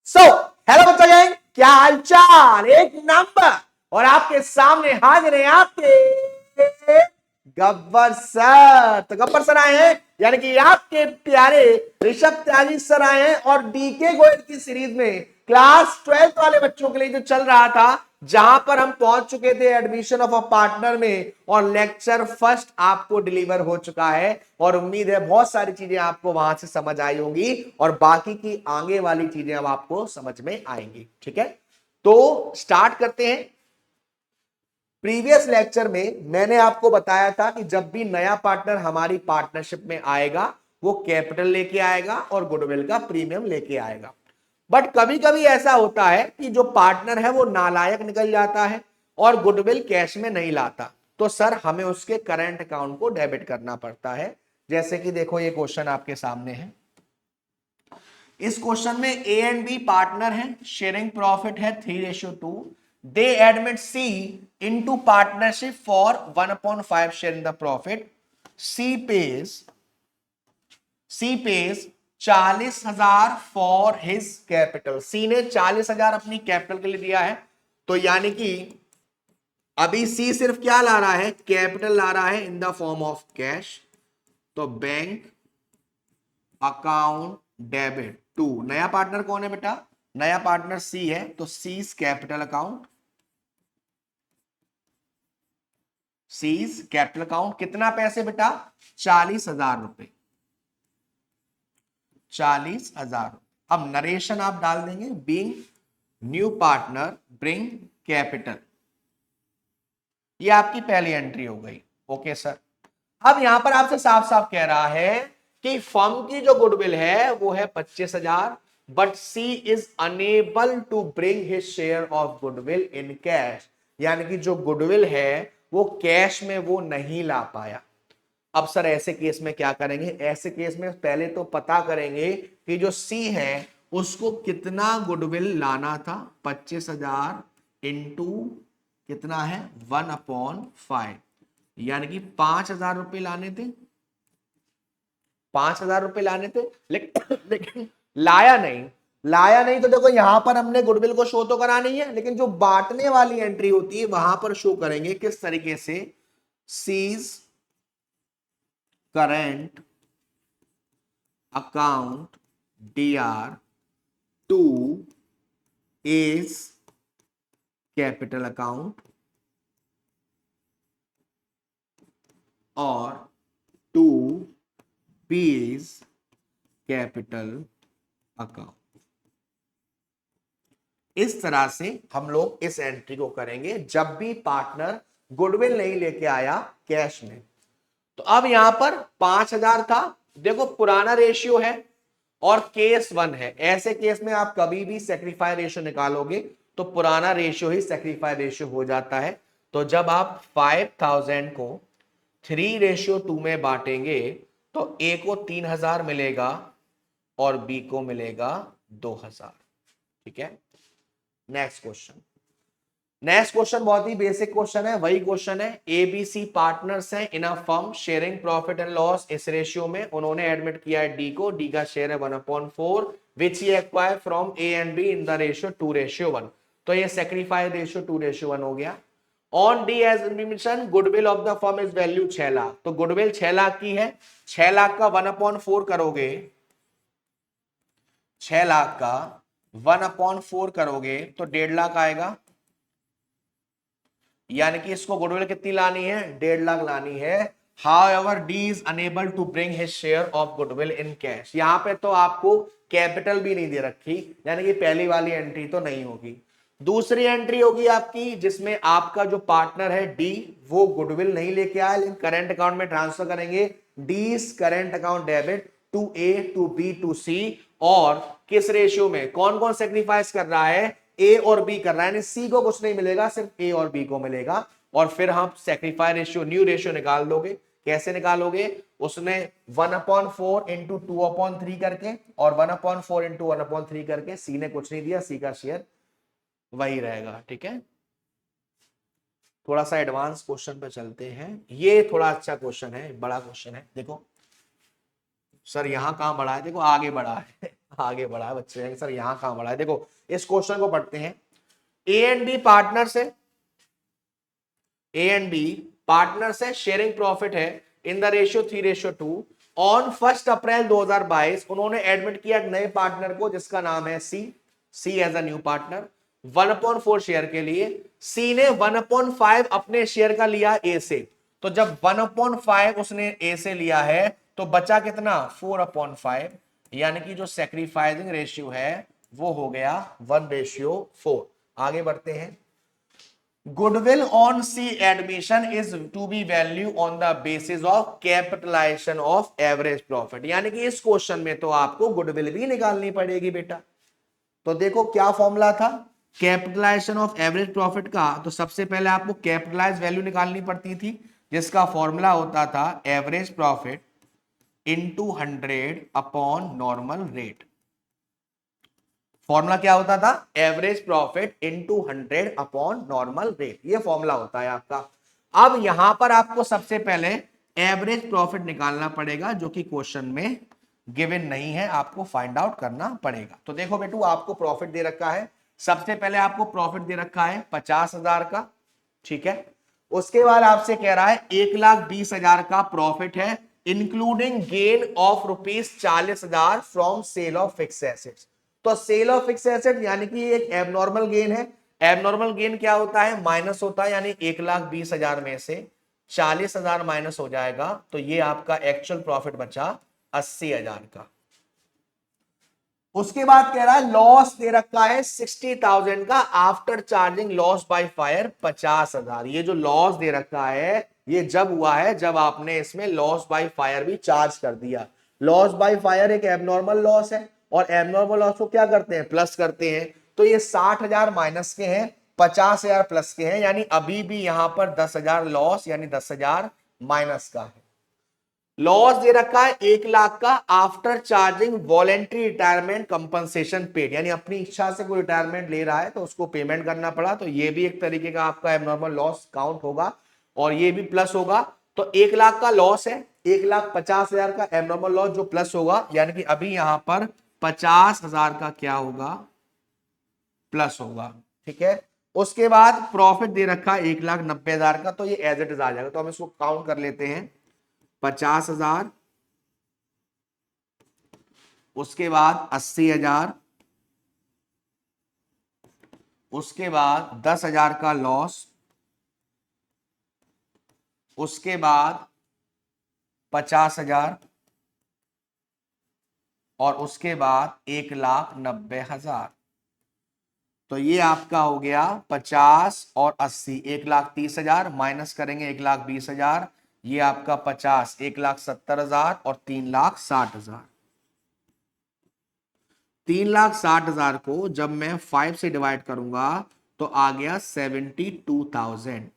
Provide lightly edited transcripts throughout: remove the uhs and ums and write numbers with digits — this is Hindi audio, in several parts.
सो हेलो बच्चों, गैंग क्या हालचाल। एक नंबर। और आपके सामने हाजिर है आपके गब्बर सर। तो गब्बर सर आए हैं, यानी कि आपके प्यारे ऋषभ त्यागी सर आए हैं। और डीके गोयल की सीरीज में क्लास 12 वाले बच्चों के लिए जो चल रहा था, जहां पर हम पहुंच चुके थे एडमिशन ऑफ अ पार्टनर में, और लेक्चर फर्स्ट आपको डिलीवर हो चुका है। और उम्मीद है बहुत सारी चीजें आपको वहां से समझ आई होंगी और बाकी की आगे वाली चीजें अब आपको समझ में आएंगी। ठीक है, तो स्टार्ट करते हैं। प्रीवियस लेक्चर में मैंने आपको बताया था कि जब भी नया पार्टनर हमारी पार्टनरशिप में आएगा, वो कैपिटल लेके आएगा और गुडविल का प्रीमियम लेके आएगा। बट कभी कभी ऐसा होता है कि जो पार्टनर है वो नालायक निकल जाता है और गुडविल कैश में नहीं लाता, तो सर हमें उसके करंट अकाउंट को डेबिट करना पड़ता है। जैसे कि देखो ये क्वेश्चन आपके सामने है। इस क्वेश्चन में ए एंड बी पार्टनर है, शेयरिंग प्रॉफिट है 3:2। They admit C into partnership for 1/5 share in the profit. C pays 40,000 for his capital. C ने 40,000 अपनी कैपिटल के लिए दिया है, तो यानी कि अभी सी सिर्फ क्या ला रहा है, कैपिटल ला रहा है in the form of cash. तो बैंक अकाउंट डेबिट टू नया पार्टनर कौन है बेटा, नया पार्टनर सी है, तो seize capital account. Seize capital account कितना पैसे बेटा, 40,000 रुपए, 40,000। अब नरेशन आप डाल देंगे, being new partner bring capital. ये आपकी पहली एंट्री हो गई। Okay sir. अब यहां पर आपसे साफ साफ कह रहा है कि फर्म की जो गुडविल है वो है 25,000, but C is unable to bring his share of goodwill in cash. यानी कि जो गुडविल है वो कैश में वो नहीं ला पाया। अब सर ऐसे केस में क्या करेंगे, ऐसे केस में पहले तो पता करेंगे कि जो सी है उसको कितना गुडविल लाना था। 25,000 इंटू कितना है 1/5, यानी कि 5,000 रुपए लाने थे, 5,000 रुपए लाने थे। लेकिन लाया नहीं, लाया नहीं। तो देखो यहां पर हमने गुडविल को शो तो करानी है, लेकिन जो बांटने वाली एंट्री होती है वहां पर शो करेंगे किस तरीके से, C's current account DR to is capital account और to B is capital account. इस तरह से हम लोग इस एंट्री को करेंगे जब भी पार्टनर गुडविल नहीं लेके आया कैश में। तो अब यहां पर 5,000 था, देखो पुराना रेशियो है और केस 1 है। ऐसे केस में आप कभी भी सेक्रीफाई रेशियो निकालोगे तो पुराना रेशियो ही सेक्रीफाई रेशियो हो जाता है। तो जब आप 5,000 को 3:2 में बांटेंगे तो ए को 3,000 मिलेगा और बी को मिलेगा 2,000। ठीक है, नेक्स्ट क्वेश्चन। नेक्स्ट क्वेश्चन बहुत ही बेसिक क्वेश्चन है, वही क्वेश्चन है। एबीसी पार्टनर्स हैं in a firm sharing profit and loss. इस रेशियो में उन्होंने एडमिट किया है डी को, डी का शेयर है 1/4 which he acquire from A and B in the ratio 2:1। तो ये सेक्रीफाई रेशियो 2:1 हो गया। On the age admission goodwill of the firm is value 6 lakh. तो गुडविल 6 लाख की है, 6 लाख का 1/4 करोगे, 6 लाख का 1/4 करोगे तो 1.5 लाख आएगा। यानी कि इसको गुडविल कितनी लानी है, 1.5 लाख लानी है। However, D is unable to bring his share of goodwill in cash। यहां पे तो आपको कैपिटल भी नहीं दे रखी, यानी कि पहली वाली एंट्री तो नहीं होगी। दूसरी एंट्री होगी आपकी जिसमें आपका जो पार्टनर है डी, वो गुडविल नहीं लेके आया लेकिन करंट अकाउंट में ट्रांसफर करेंगे। The current account debit to A to B to C. और किस रेशियो में, कौन कौन सेक्रीफाइस कर रहा है, ए और बी कर रहा है, यानी सी को कुछ नहीं मिलेगा, सिर्फ ए और बी को मिलेगा। और फिर हम सेक्रीफाई रेशियो न्यू रेशियो निकाल दोगे। कैसे निकालोगे, उसने 1/4 इंटू 2/3 करके और 1/4 इंटू 1/3 करके। सी ने कुछ नहीं दिया, सी का शेयर वही रहेगा। ठीक है, थोड़ा सा एडवांस क्वेश्चन पे चलते हैं। ये थोड़ा अच्छा क्वेश्चन है, बड़ा क्वेश्चन है। देखो सर यहां कहां बड़ा है, देखो आगे बड़ा है, आगे बढ़ा है बच्चे, सर यहां कहां बढ़ा है, देखो इस क्वेश्चन को पढ़ते हैं। ए एंड बी पार्टनर्स है, ए एंड बी पार्टनर्स है, शेयरिंग प्रॉफिट है इन द रेशियो 3:2। ऑन 1 अप्रैल 2022 उन्होंने एडमिट किया एक नए पार्टनर को जिसका नाम है C, C as a new partner 1/4 share के लिए। सी ने 1/5 अपने शेयर का लिया ए से, तो जब 1/5 उसने ए से लिया है तो बचा कितना 4/5, यानी कि जो सेक्रीफाइसिंग रेशियो है वो हो गया 1:4। आगे बढ़ते हैं। Goodwill on C admission is to be value on the basis of capitalisation of average profit, यानी कि इस क्वेश्चन में तो आपको गुडविल भी निकालनी पड़ेगी बेटा। तो देखो क्या फॉर्मूला था कैपिटलाइजेशन ऑफ एवरेज प्रॉफिट का, तो सबसे पहले आपको कैपिटलाइज वैल्यू निकालनी पड़ती थी जिसका फॉर्मूला होता था average profit into 100 upon normal rate. Formula क्या होता था average profit into 100 upon normal rate, ये फॉर्मूला होता है आपका। अब यहां पर आपको सबसे पहले एवरेज प्रॉफिट निकालना पड़ेगा जो कि क्वेश्चन में गिवन नहीं है, आपको फाइंड आउट करना पड़ेगा। तो देखो बेटू आपको प्रॉफिट दे रखा है, सबसे पहले आपको प्रॉफिट दे रखा है 50,000 का, ठीक है। उसके बाद आपसे कह रहा है 1,20,000 का प्रॉफिट है including gain of ₹40,000 from sale of fix assets. तो सेल ऑफ फिक्स एसेट यानी कि एक एबनॉर्मल गेन है। एबनॉर्मल गेन क्या होता है माइनस होता है, यानी 1,20,000 में से 40,000 माइनस हो जाएगा तो ये आपका एक्चुअल प्रॉफिट बचा 80,000 का। उसके बाद कह रहा है लॉस दे रखा है 60,000 का after charging loss by fire 50,000। ये जो लॉस दे रखा है ये जब हुआ है जब आपने इसमें लॉस बाय फायर भी चार्ज कर दिया। लॉस बाय फायर एक एबनॉर्मल लॉस है और एबनॉर्मल लॉस को क्या करते हैं प्लस करते हैं, तो ये 60,000 माइनस के हैं 50,000 प्लस के हैं, यानी अभी भी यहां पर 10,000 लॉस यानी 10,000 माइनस का है। लॉस दे रखा है 1,00,000 का after charging voluntary retirement compensation paid, यानी अपनी इच्छा से कोई रिटायरमेंट ले रहा है तो उसको पेमेंट करना पड़ा, तो ये भी एक तरीके का आपका एबनॉर्मल लॉस काउंट होगा और ये भी प्लस होगा। तो 1,00,000 का लॉस है, 1,50,000 का एबनॉर्मल लॉस जो प्लस होगा, यानी कि अभी यहां पर 50,000 का क्या होगा प्लस होगा, ठीक है। उसके बाद प्रॉफिट दे रखा है 1,90,000 का, तो ये एज इट इज आ जाएगा, तो हम इसको काउंट कर लेते हैं 50,000, उसके बाद 80,000, उसके बाद 10,000 का लॉस, उसके बाद 50,000 और उसके बाद 1,90,000। तो ये आपका हो गया 50 और 80, 1,30,000 माइनस करेंगे 1,20,000, ये आपका 50 1,70,000 और 3,60,000। 3,60,000 को जब मैं 5 से डिवाइड करूंगा तो आ गया 72,000।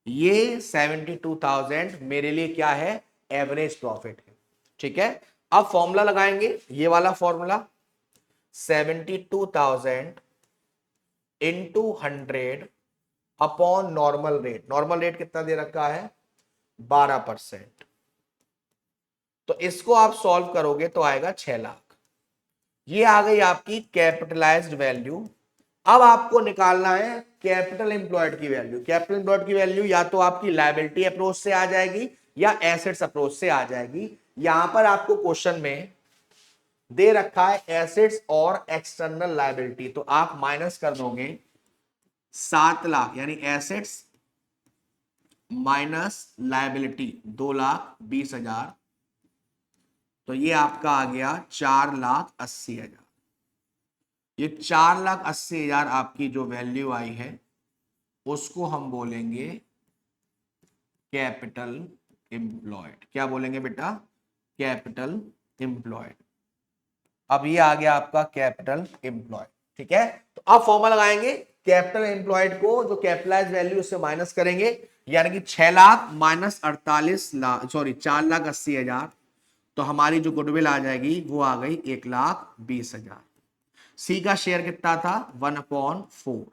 ये 72,000 मेरे लिए क्या है एवरेज प्रॉफिट है, ठीक है। अब फॉर्मूला लगाएंगे, ये वाला formula 72,000 into 100 upon normal rate. Normal rate कितना दे रखा है 12%। तो इसको आप सॉल्व करोगे तो आएगा 6,00,000। ये आ गई आपकी कैपिटलाइज्ड वैल्यू। अब आपको निकालना है कैपिटल एम्प्लॉयड की वैल्यू। कैपिटल एम्प्लॉयड की वैल्यू या तो आपकी लायबिलिटी अप्रोच से आ जाएगी या एसेट्स अप्रोच से आ जाएगी। यहां पर आपको क्वेश्चन में दे रखा है एसेट्स और एक्सटर्नल लायबिलिटी, तो आप माइनस कर दोगे 7,00,000 यानी एसेट्स माइनस लायबिलिटी 2,20,000, तो ये आपका आ गया 4,80,000। ये 4,80,000 आपकी जो वैल्यू आई है उसको हम बोलेंगे कैपिटल एम्प्लॉयड। क्या बोलेंगे बेटा कैपिटल एम्प्लॉयड। अब ये आ गया आपका कैपिटल एम्प्लॉयड, ठीक है। तो अब फॉर्मूला लगाएंगे कैपिटल एम्प्लॉयड को, जो कैपिटलाइज वैल्यू उससे माइनस करेंगे, यानी कि 6,00,000 माइनस 48,00,000 सॉरी 4,80,000, तो हमारी जो गुडविल आ जाएगी वो आ गई 1,20,000। सी का शेयर कितना था 1/4,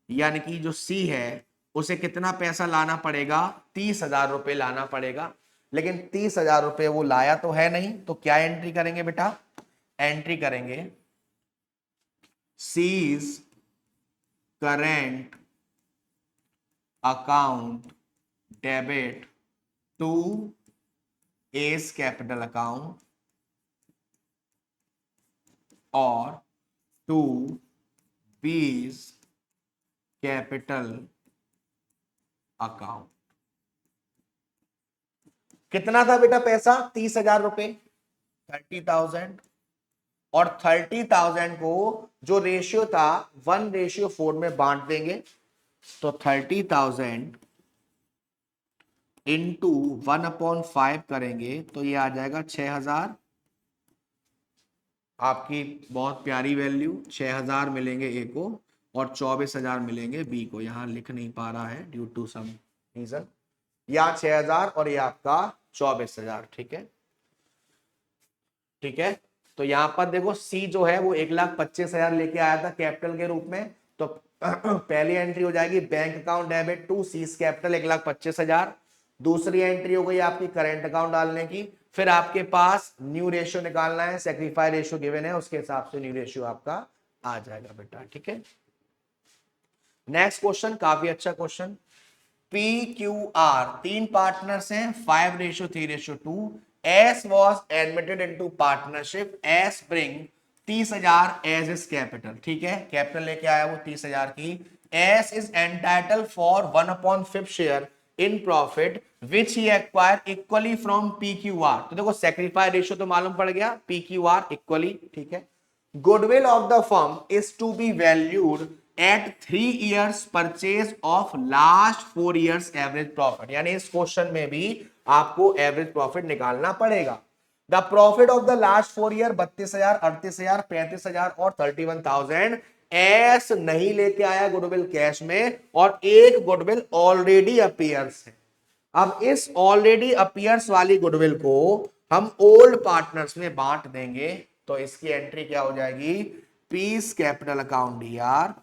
यानी कि जो सी है उसे कितना पैसा लाना पड़ेगा 30,000 रुपए लाना पड़ेगा, लेकिन 30,000 रुपए वो लाया तो है नहीं, तो क्या एंट्री करेंगे बेटा एंट्री करेंगे C's current account debit to S capital account और टू बीज कैपिटल अकाउंट। कितना था बेटा पैसा? 30,000 रुपए, 30,000। और 30,000 को जो रेशियो था 1:4 में बांट देंगे। तो 30,000 इंटू 1/5 करेंगे तो ये आ जाएगा 6,000। आपकी बहुत प्यारी वैल्यू 6,000 मिलेंगे ए को और 24,000 मिलेंगे बी को। यहां लिख नहीं पा रहा है ड्यू टू सम रीजन। या 6,000 और ये आपका 24,000। ठीक है, ठीक है। तो यहां पर देखो सी जो है वो 1,25,000 लेके आया था कैपिटल के रूप में। तो पहली एंट्री हो जाएगी bank account debit to C's capital 1,25,000। दूसरी एंट्री हो गई आपकी करेंट अकाउंट डालने की। फिर आपके पास न्यू रेशियो निकालना है, सेक्रीफाई रेशियो गिवन है, उसके हिसाब से न्यू रेशियो आपका आ जाएगा बेटा। ठीक है, नेक्स्ट क्वेश्चन काफी अच्छा क्वेश्चन। PQR तीन पार्टनर्स हैं, 5:3:2। S was admitted into partnership. S bring 30,000 as his capital। ठीक है, कैपिटल लेके आया वो 30,000 की। S is entitled for 1/5 share in profit which he acquired equally from PQR। तो देखो सेक्रीफाई रेशियो तो मालूम पड़ गया, PQR इक्वली। ठीक है, goodwill of the firm is to be valued at 3 years purchase of last 4 years average profit। यानी इस क्वेश्चन में भी आपको एवरेज प्रॉफिट निकालना पड़ेगा। The profit of the last 4 year 32,000, 38,000, 35,000 और 31,000। एस नहीं लेके आया गुडविल कैश में और एक गुडविल ऑलरेडी अपीयर्स है। अब इस ऑलरेडी अपीयर्स वाली गुडविल को हम ओल्ड पार्टनर्स में बांट देंगे। तो इसकी एंट्री क्या हो जाएगी? P's capital account Dr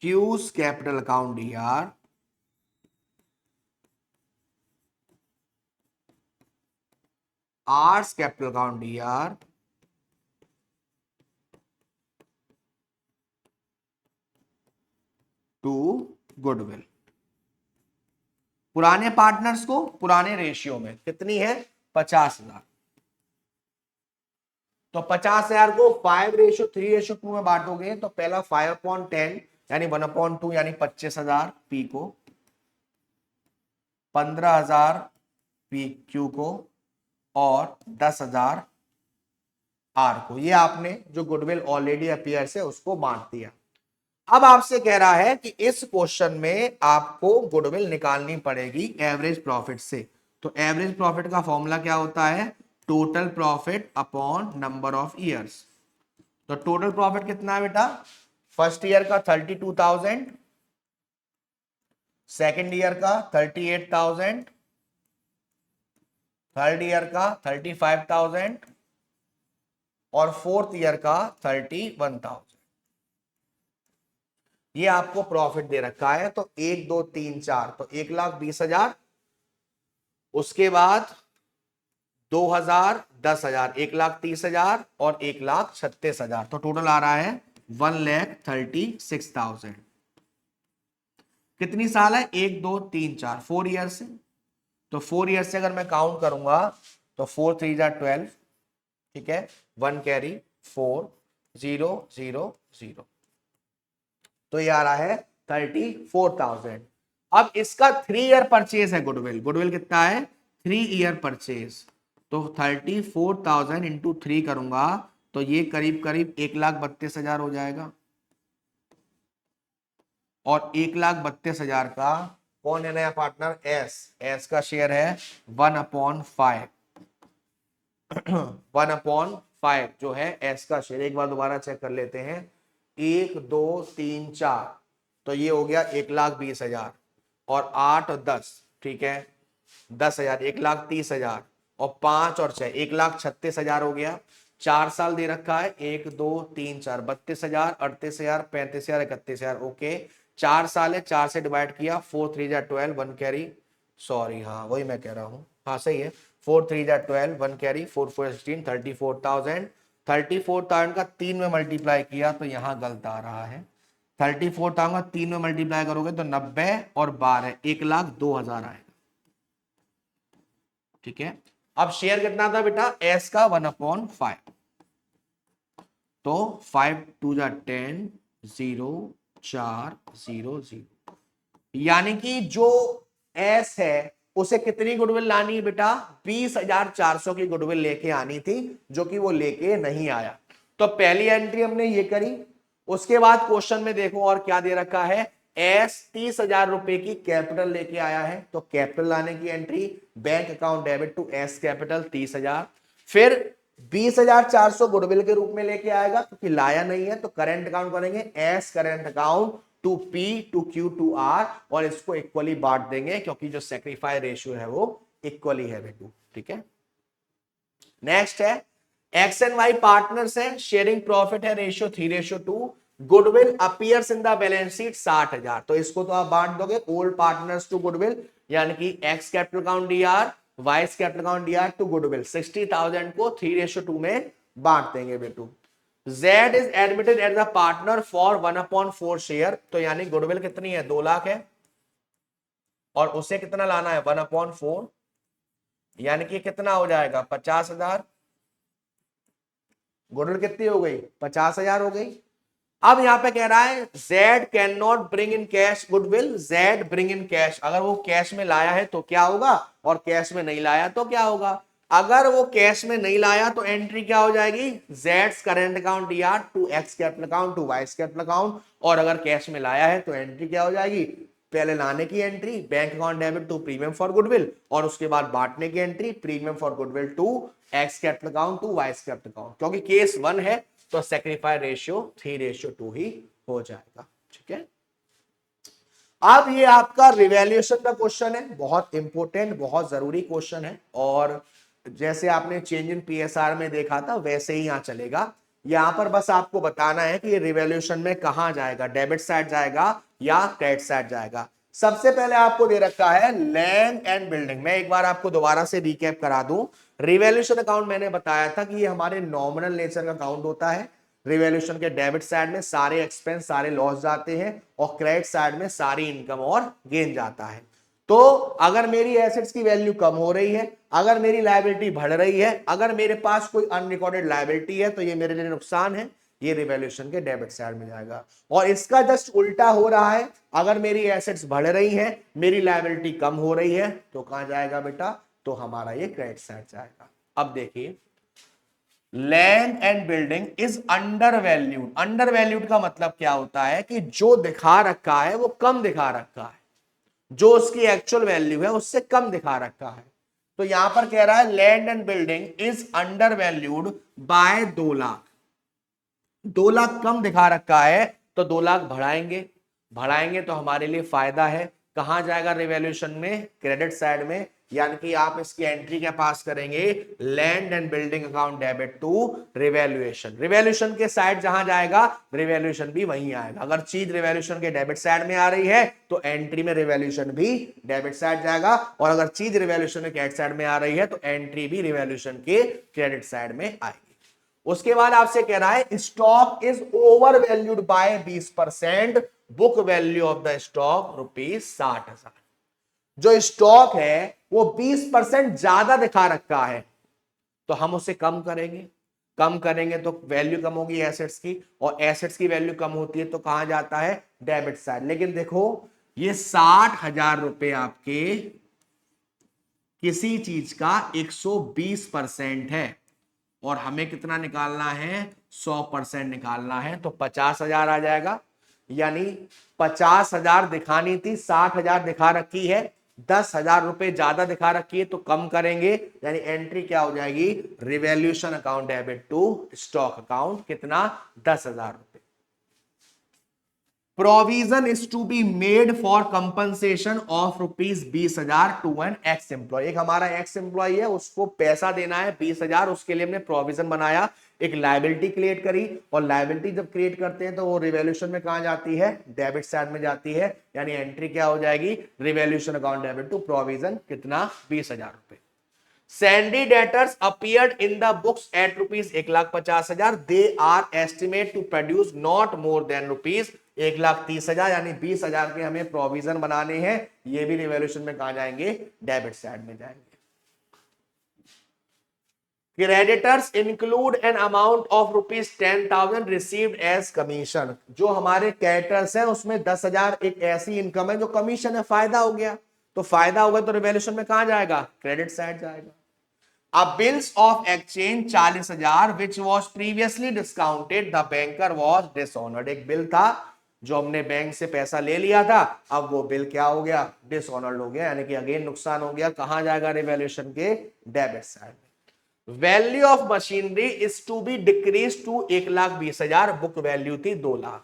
Q's capital account Dr R's capital account Dr to goodwill. पुराने पार्टनर्स को पुराने रेशियो में कितनी है? 50,000। तो 50,000 को 5:3:2 में बांटोगे तो पहला 5/10 यानी 1/2 यानी 25,000 पी को, 15,000 पी क्यू को और 10,000 आर को। ये आपने जो गुडविल ऑलरेडी अपीयर है उसको बांट दिया। अब आपसे कह रहा है कि इस क्वेश्चन में आपको गुडविल निकालनी पड़ेगी एवरेज प्रॉफिट से। तो एवरेज प्रॉफिट का फॉर्मूला क्या होता है? Total profit upon number of years. तो टोटल प्रॉफिट कितना है बेटा? फर्स्ट ईयर का 32,000, सेकेंड ईयर का 38,000, थर्ड ईयर का 35,000 और फोर्थ ईयर का 31,000। ये आपको प्रॉफिट दे रखा है। तो 1 2 3 4 तो 1,20,000, उसके बाद 2,000, 10,000, 1,30,000 और 1,36,000। तो टोटल आ रहा है 1,36,000। कितनी साल है? 1 2 3 4 4 ईयर से। तो 4 ईयर से अगर मैं काउंट करूंगा तो 4 3 12। ठीक है, 1 कैरी 4 0 0 0। तो ये आ रहा है 34,000। अब इसका 3 ईयर परचेज है गुडविल। गुडविल कितना है? 3 ईयर परचेज। तो 34,000 इंटू 3 करूंगा तो ये करीब करीब 1,32,000 हो जाएगा। और 1,32,000 का कौन है नया पार्टनर? एस। एस का शेयर है 1/5। 1/5 जो है एस का शेयर। एक बार दोबारा चेक कर लेते हैं। 1 2 3 4 तो ये हो गया 1,20,000 और 8 और 10। ठीक है, 10,000 1,30,000 और 5 और 6 1,36,000 हो गया। 4 साल दे रखा है 1 2 3 4 32,000, 38,000, 35,000, 31,000। ओके, 4 साल है, 4 से डिवाइड किया 4 3 12 1 कैरी। सॉरी, हाँ वही मैं कह रहा हूं हाँ सही है, 4 3 जा 12, 1 कैरी, 4 4 16, 34,000। 34,000 का 3 में मल्टीप्लाई किया तो यहाँ गलत आ रहा है। 34,000 का 3 में मल्टीप्लाई करोगे तो 90 और 12, 1,02,000 आएगा। ठीक है, अब शेयर कितना था बेटा, एस का 1/5, तो 5 2 जा 10, 0 4 0 0, यानी कि जो एस है उसे कितनी गुडविल लानी है बेटा, 20,400 की गुडविल लेके आनी थी, जो कि वो लेके नहीं आया। तो पहली एंट्री हमने ये करी। उसके बाद क्वेश्चन में देखो और क्या दे रखा है, एस 30,000 रुपए की कैपिटल लेके आया है, तो कैपिटल लाने की entry, bank account debit to S capital 30,000। फिर 20,400 गुडविल के रूप में लेके आएगा, क्योंकि लाया नहीं है, तो करंट अकाउंट करेंगे S current account to P to Q to R, और इसको इक्वली बांट देंगे, क्योंकि जो सेक्रीफाई रेशियो है वो इक्वली है बेटू। ठीक है, नेक्स्ट है एक्स एंड वाई पार्टनर्स है, शेयरिंग प्रॉफिट है, ratio 3:2। Goodwill appears in the balance sheet 60,000, तो इसको तो आप बांट दोगे ओल्ड पार्टनर्स टू गुडविल, यानी कि X capital account D R, Y's capital account D R to goodwill. 60,000 को 3:2 में बांट देंगे बेटू। Z is admitted as the partner for 1/4 share, तो यानी गुडविल कितनी है, 2 लाख है, और उसे कितना लाना है, 1/4, यानी कि कितना हो जाएगा, 50,000। गुडविल कितनी हो गई, 50,000 हो गई। अब यहां पे कह रहा है Z can not bring in cash goodwill, Z bring in cash, अगर वो कैश में लाया है तो क्या होगा, और कैश में नहीं लाया तो क्या होगा। अगर वो कैश में नहीं लाया तो एंट्री क्या हो जाएगी, Z's current account Dr to X capital account to Y's capital account, और अगर कैश में लाया है तो एंट्री क्या हो जाएगी, पहले लाने की entry bank account debit to premium for goodwill, और उसके बाद बांटने की entry premium for goodwill to X capital account to Y's capital account. क्योंकि केस 1 है तो सेक्रीफाई रेशियो 3:2 ही हो जाएगा। ठीक है, अब ये आपका रिवैल्यूएशन का क्वेश्चन है, बहुत इंपॉर्टेंट बहुत जरूरी क्वेश्चन है, और जैसे आपने चेंज इन पीएसआर में देखा था वैसे ही यहां चलेगा। यहां पर बस आपको बताना है कि ये रिवैल्यूएशन में कहां जाएगा, डेबिट साइड जाएगा या क्रेडिट साइड जाएगा। सबसे पहले आपको दे रखा है लैंड एंड बिल्डिंग। मैं एक बार आपको दोबारा से रिकैप करा दूं, रिवैल्यूएशन अकाउंट मैंने बताया था कि ये हमारे नॉमिनल नेचर का अकाउंट होता है। रिवैल्यूएशन के डेबिट साइड में सारे एक्सपेंस सारे लॉस जाते हैं, और क्रेडिट साइड में सारी इनकम और गेन जाता है। तो अगर मेरी एसेट्स की वैल्यू कम हो रही है, अगर मेरी लायबिलिटी बढ़ रही है, अगर मेरे पास कोई अनरिकॉर्डेड लायबिलिटी है, तो ये मेरे लिए नुकसान है, ये रिवैल्यूएशन के डेबिट साइड में जाएगा। और इसका जस्ट उल्टा हो रहा है, अगर मेरी एसेट्स बढ़ रही हैं, मेरी लायबिलिटी कम हो रही है, तो कहां जाएगा बेटा, तो हमारा ये क्रेडिट साइड जाएगा। अब देखिए, land and building is under valued. Under valued का मतलब क्या होता है कि जो दिखा रखा है वो कम दिखा रखा है, जो उसकी एक्चुअल वैल्यू है उससे कम दिखा रखा है। तो यहां पर कह रहा है land and building is under valued by 2 lakh. 2 lakh कम दिखा रखा है, तो 2 लाख बढ़ाएंगे तो हमारे लिए फायदा है। कहां जाएगा रिवैल्यूएशन में, क्रेडिट साइड में, यानी कि आप इसकी एंट्री क्या पास करेंगे, land and building account debit to revaluation. Revaluation के साइड जहां जाएगा रिवैल्यूएशन भी वहीं आएगा। अगर चीज रिवैल्यूएशन के डेबिट साइड में आ रही है तो एंट्री में रिवैल्यूएशन भी डेबिट साइड जाएगा, और अगर चीज रिवैल्यूएशन के क्रेडिट साइड में आ रही है तो एंट्री भी रिवैल्यूएशन के क्रेडिट साइड में आएगी। उसके बाद आपसे कह रहा है stock is over valued bye 20%, book value of the stock ₹60,000। जो स्टॉक है वो 20% ज्यादा दिखा रखा है, तो हम उसे कम करेंगे तो वैल्यू कम होगी एसेट्स की, और एसेट्स की वैल्यू कम होती है तो कहां जाता है, डेबिट साइड। लेकिन देखो ये 60,000 रुपए आपके किसी चीज का 120% है, और हमें कितना निकालना है, 100% निकालना है, तो 50,000 आ जाएगा। यानी 50,000 दिखानी थी, 60,000 दिखा रखी है, 10,000 रुपए ज्यादा दिखा रखी है, तो कम करेंगे, यानी एंट्री क्या हो जाएगी, revaluation account debit to stock account, कितना, 10,000 रुपए। Provision is to be made for compensation of ₹20,000 to an X employee. एक हमारा एक्स एम्प्लॉय है, उसको पैसा देना है 20,000, उसके लिए हमने प्रोविजन बनाया, एक लायबिलिटी क्रिएट करी, और लायबिलिटी जब क्रिएट करते हैं तो वो रिवैल्यूएशन में कहां जाती है, डेबिट साइड में जाती है, यानी एंट्री क्या हो जाएगी, revaluation account debit to provision, कितना, 20,000 रुपए। Sundry debtors appeared in the books at rupees 1,50,000, they are estimate to produce not more than rupees 1,30,000, यानी 20,000 के हमें प्रोविजन बनाने हैं। ये भी रिवॉल्यूशन में कहा जाएंगे, डेबिट साइड में जाएंगे। Creditors include an amount of rupees 10,000 received as commission. जो हमारे क्रेडिटर्स हैं उसमें 10,000 एक ऐसी इनकम है जो कमीशन है, फायदा हो गया, तो फायदा होगा तो रिवॉल्यूशन में कहां जाएगा, क्रेडिट साइड जाएगा। अब bills of exchange 40,000 which was previously discounted the banker was dishonoured. एक बिल था जो हमने बैंक से पैसा ले लिया था, अब वो बिल क्या हो गया, डिसऑनर्ड हो गया, यानी कि अगेन नुकसान हो गया। कहां जाएगा रिवॉल्यूशन के, debit side. Value of machinery is to be decrease to 1,20,000, book value थी 2 लाख,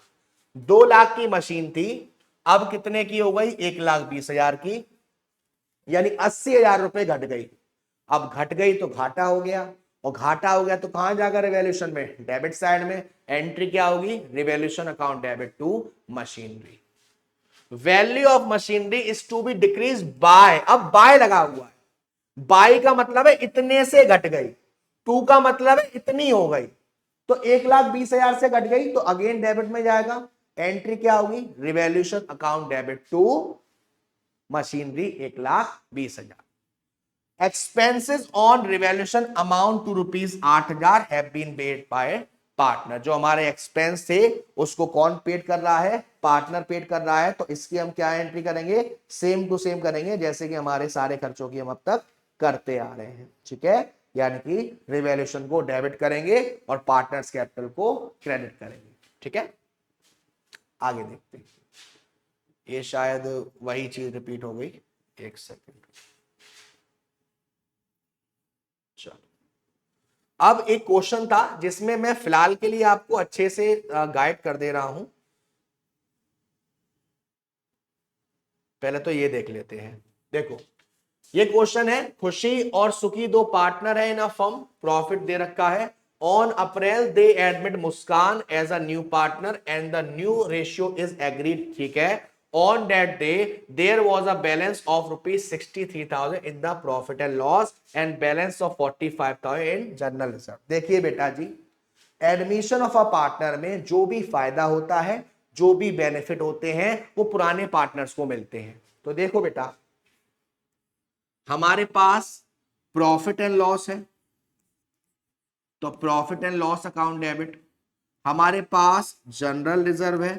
2 लाख की मशीन थी, अब कितने की हो गई, 1,20,000 की, यानी 80,000 रुपए घट गई। अब घट गई तो घाटा हो गया, और घाटा हो गया तो कहां जाएगा रिवॉल्यूशन में, डेबिट साइड में। एंट्री क्या होगी, revaluation account debit to machinery. Value of machinery is to be decrease by, अब बाय लगा हुआ है, बाई का मतलब है इतने से घट गई, टू का मतलब है इतनी हो गई, तो 1,20,000 से घट गई तो अगेन डेबिट में जाएगा। एंट्री क्या होगी, revaluation account debit to machinery 1,20,000। Expenses on revaluation amount to rupees 8,000 have been paid by partner. जो हमारे एक्सपेंस थे उसको कौन पेड कर रहा है, पार्टनर पेड कर रहा है, तो इसकी हम क्या एंट्री करेंगे, सेम टू सेम करेंगे जैसे कि हमारे सारे खर्चों की हम अब तक करते आ रहे हैं, ठीक है। यानी कि रिवॉल्यूशन को डेबिट करेंगे और पार्टनर्स कैपिटल को क्रेडिट करेंगे, ठीक है। आगे देखते हैं, ये शायद वही चीज रिपीट हो गई, एक सेकंड। चलो, अब एक क्वेश्चन था जिसमें मैं फिलहाल के लिए आपको अच्छे से गाइड कर दे रहा हूं। पहले तो ये देख लेते हैं, देखो ये क्वेश्चन है, खुशी और सुखी दो पार्टनर है इन अ फर्म, प्रॉफिट दे रखा है। On April they admit Muskan as a new partner and the new ratio is agreed, ठीक है। On that day there was a balance of rupees 63,000 in the profit and loss and balance of 45,000 in general reserve. देखिए बेटा जी, एडमिशन ऑफ अ पार्टनर में जो भी फायदा होता है, जो भी बेनिफिट होते हैं, वो पुराने पार्टनर्स को मिलते हैं। तो देखो बेटा, हमारे पास प्रॉफिट एंड लॉस है, तो profit and loss account debit. हमारे पास जनरल रिजर्व है,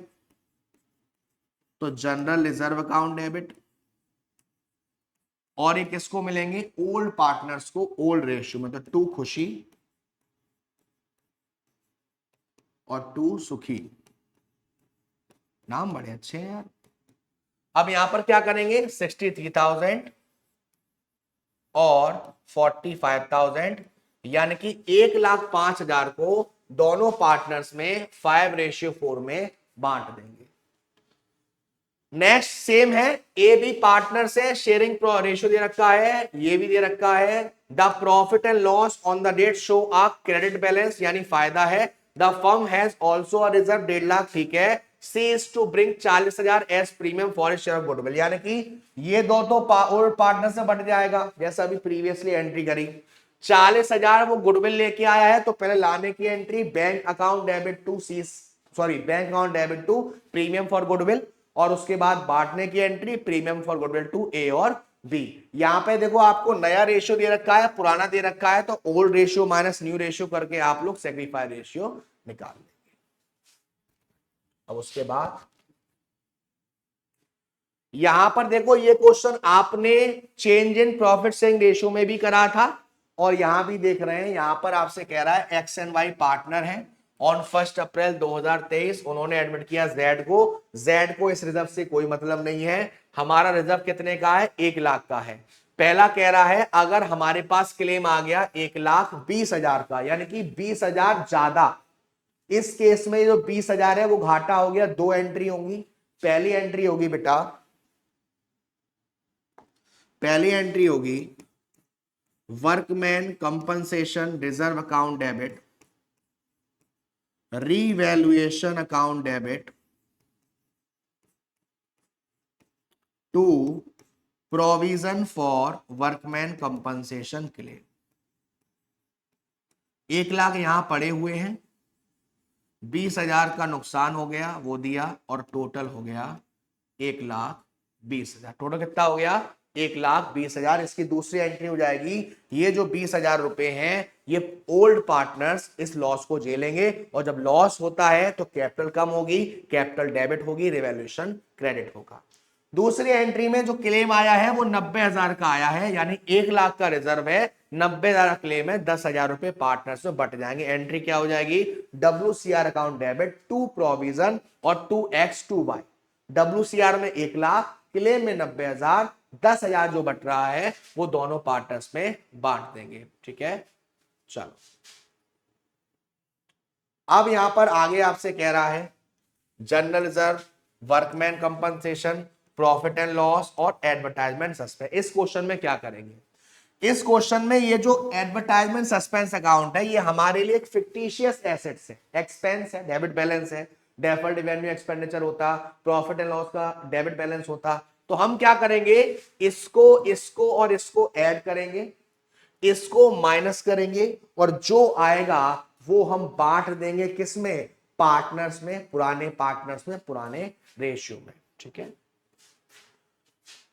तो जनरल रिजर्व अकाउंट डेबिट। और एक किसको मिलेंगे, ओल्ड पार्टनर्स को, ओल्ड रेशियो में, तो टू खुशी और टू सुखी। नाम बड़े अच्छे हैं यार। अब यहां पर क्या करेंगे, 63,000 और 45,000, यानी कि 1,05,000 को दोनों पार्टनर्स में 5:4 में बांट देंगे। नेक्स्ट सेम है, ए बी पार्टनर से शेयरिंग रेशियो दे रखा है, ये भी दे रखा है। The profit and loss on the date show a credit balance, यानी फायदा है। The firm has also a reserve 1.5 lakh, ठीक है। C is to bring 40,000 as premium for share of goodwill, यानी कि ये दो तो ओल्ड पार्टनर से बढ़ जाएगा, जैसा अभी प्रीवियसली एंट्री करी। 40,000 वो गुडविल लेके आया है, तो पहले लाने की entry bank account debit to C, sorry bank account debit to premium for goodwill, और उसके बाद बांटने की entry premium for goodwill to A और बी। यहां पे देखो आपको नया रेशियो दे रखा है, पुराना दे रखा है, तो old ratio minus new ratio करके आप लोग सेग्रीफाई रेशियो निकाल लेंगे। अब उसके बाद यहां पर देखो, ये क्वेश्चन आपने change in profit sharing ratio में भी करा था, और यहां भी देख रहे हैं, यहां पर आपसे कह रहा है एक्स एंड वाई पार्टनर है। ऑन 1 अप्रैल 2023 उन्होंने एडमिट किया जेड को। जेड को इस रिजर्व से कोई मतलब नहीं है। हमारा रिजर्व कितने का है, 1 लाख का है। पहला कह रहा है अगर हमारे पास क्लेम आ गया 1,20,000 का, यानी कि 20,000 ज्यादा, इस केस में जो 20,000 है वो घाटा हो गया। दो एंट्री होंगी, पहली एंट्री होगी बेटा, पहली एंट्री होगी workman compensation reserve account debit, revaluation account debit to provision for workman compensation claim. 1 lakh यहां पड़े हुए हैं, 20,000 का नुकसान हो गया वो दिया, और टोटल हो गया 1,20,000। टोटल कितना हो गया? 1,20,000। इसकी दूसरी एंट्री हो जाएगी, ये जो 20,000 रुपए हैं ये ओल्ड पार्टनर्स इस लॉस को झेलेंगे, और जब लॉस होता है तो कैपिटल कम होगी, कैपिटल डेबिट होगी, रिवैल्यूएशन क्रेडिट होगा। दूसरी एंट्री में जो क्लेम आया है वो 90,000 का आया है, यानी 1 लाख का रिजर्व है, 90,000 का क्लेम है, 10,000 रुपए पार्टनर्स में बट जाएंगे। एंट्री क्या हो जाएगी? WCR account debit to provision और 2x 2y। WCR में 1 लाख, क्लेम में 90,000, 10,000 जो बट रहा है वो दोनों पार्टनर्स में बांट देंगे। ठीक है, चलो अब यहां पर आगे आपसे कह रहा है general reserve, workman compensation, profit and loss और एडवर्टाइजमेंट सस्पेंस। इस क्वेश्चन में क्या करेंगे? इस क्वेश्चन में ये जो एडवर्टाइजमेंट सस्पेंस अकाउंट है ये हमारे लिए एक फिक्टिशियस एसेट्स है, एक्सपेंस है, डेबिट बैलेंस है, डेफर्ड रेवेन्यू एक्सपेंडिचर होता, प्रॉफिट एंड लॉस का डेबिट बैलेंस होता। तो हम क्या करेंगे? इसको इसको और इसको ऐड करेंगे, इसको माइनस करेंगे, और जो आएगा वो हम बांट देंगे किसमें? पार्टनर्स में, पुराने पार्टनर्स में, पुराने रेशियो में। ठीक है,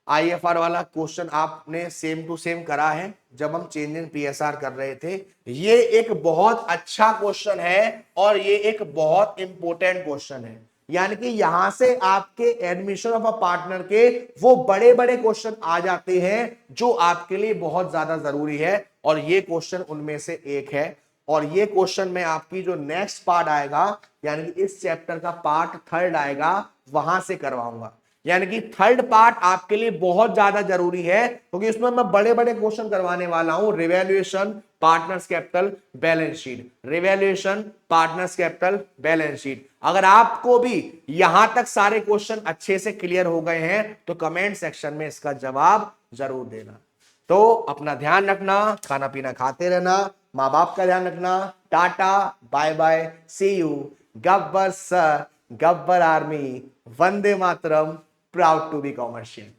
IFR वाला क्वेश्चन आपने सेम टू सेम करा है जब हम चेंज इन PSR कर रहे थे। ये एक बहुत अच्छा क्वेश्चन है और ये एक बहुत इंपॉर्टेंट क्वेश्चन है, यानी कि यहां से आपके एडमिशन ऑफ अ पार्टनर के वो बड़े बड़े क्वेश्चन आ जाते हैं जो आपके लिए बहुत ज्यादा जरूरी है, और ये क्वेश्चन उनमें से एक है। और ये क्वेश्चन में आपकी जो नेक्स्ट पार्ट आएगा, यानी कि इस चैप्टर का पार्ट 3 आएगा, वहां से करवाऊंगा। यानी कि 3rd पार्ट आपके लिए बहुत ज्यादा जरूरी है, क्योंकि उसमें मैं बड़े बड़े क्वेश्चन करवाने वाला हूं। Revaluation, partners capital, balance sheet, revaluation, partners capital, balance sheet. अगर आपको भी यहां तक सारे क्वेश्चन अच्छे से क्लियर हो गए हैं तो कमेंट सेक्शन में इसका जवाब जरूर देना। तो अपना ध्यान रखना, खाना पीना खाते रहना, माँ बाप का ध्यान रखना। टाटा, bye bye, see you. Gabbar sir, Gabbar army, Vande Mataram, proud to be commercial.